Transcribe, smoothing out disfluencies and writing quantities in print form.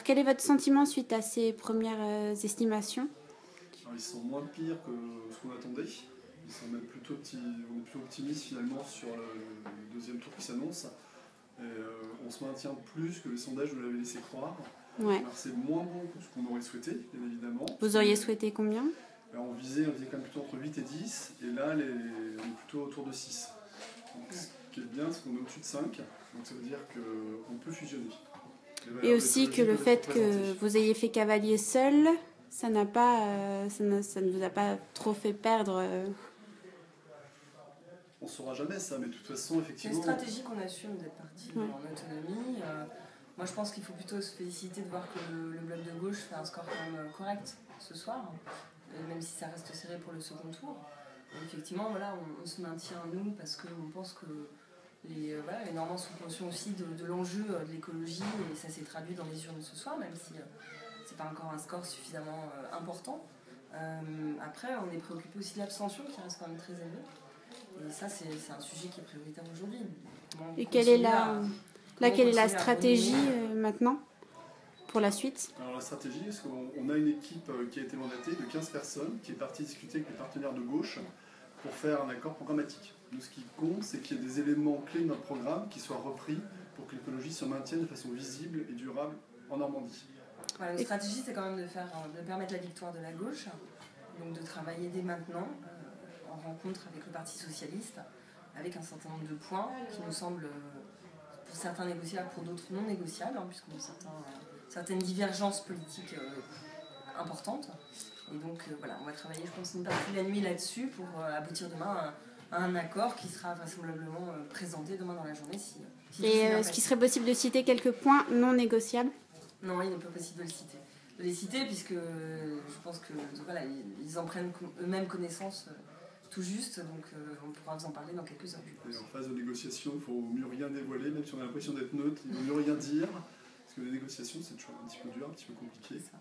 Alors, quel est votre sentiment suite à ces premières estimations? Alors, ils sont moins pires que ce qu'on attendait. Ils sont même plutôt on est plutôt optimiste finalement sur le deuxième tour qui s'annonce. Et, on se maintient plus que les sondages nous l'avaient laissé croire. Ouais. Alors, c'est moins bon que ce qu'on aurait souhaité, bien évidemment. Vous auriez souhaité combien? Alors, on visait quand même plutôt entre 8 et 10, et là on est plutôt autour de 6. Donc, ce qui est bien, c'est qu'on est au-dessus de 5, donc ça veut dire qu'on peut fusionner. Et aussi que le fait que vous ayez fait cavalier seul, ça ne vous a pas trop fait perdre. On ne saura jamais ça, mais de toute façon, effectivement... C'est une stratégie qu'on assume d'être parti en autonomie. Moi, je pense qu'il faut plutôt se féliciter de voir que le bloc de gauche fait un score quand même correct ce soir, même si ça reste serré pour le second tour. Et effectivement, voilà, on se maintient nous parce qu'on pense que les Normands sont conscients aussi de l'enjeu de l'écologie, et ça s'est traduit dans les urnes ce soir, même si c'est pas encore un score suffisamment important. Après, on est préoccupé aussi de l'abstention qui reste quand même très élevée. Et ça, c'est un sujet qui est prioritaire aujourd'hui. Et quelle est la stratégie maintenant pour la suite? Alors la stratégie, c'est qu'on a une équipe qui a été mandatée de 15 personnes qui est partie discuter avec les partenaires de gauche pour faire un accord programmatique. Nous, ce qui compte, c'est qu'il y ait des éléments clés de notre programme qui soient repris pour que l'écologie se maintienne de façon visible et durable en Normandie. Voilà, notre stratégie, c'est quand même de permettre la victoire de la gauche, donc de travailler dès maintenant en rencontre avec le Parti Socialiste, avec un certain nombre de points qui nous semblent, pour certains négociables, pour d'autres non négociables, puisqu'on a certaines divergences politiques importantes. Et donc voilà, on va travailler, je pense, une partie de la nuit là-dessus pour aboutir demain à un accord qui sera vraisemblablement présenté demain dans la journée. Si Et est-ce qu'il serait possible de citer quelques points non négociables? Non, il n'est pas possible de les citer, puisque je pense que voilà, ils en prennent eux-mêmes connaissance tout juste, donc on pourra vous en parler dans quelques heures. Et en phase de négociation, il ne faut mieux rien dévoiler, même si on a l'impression d'être neutre, il ne faut mieux rien dire, parce que les négociations, c'est toujours un petit peu dur, un petit peu compliqué. C'est ça.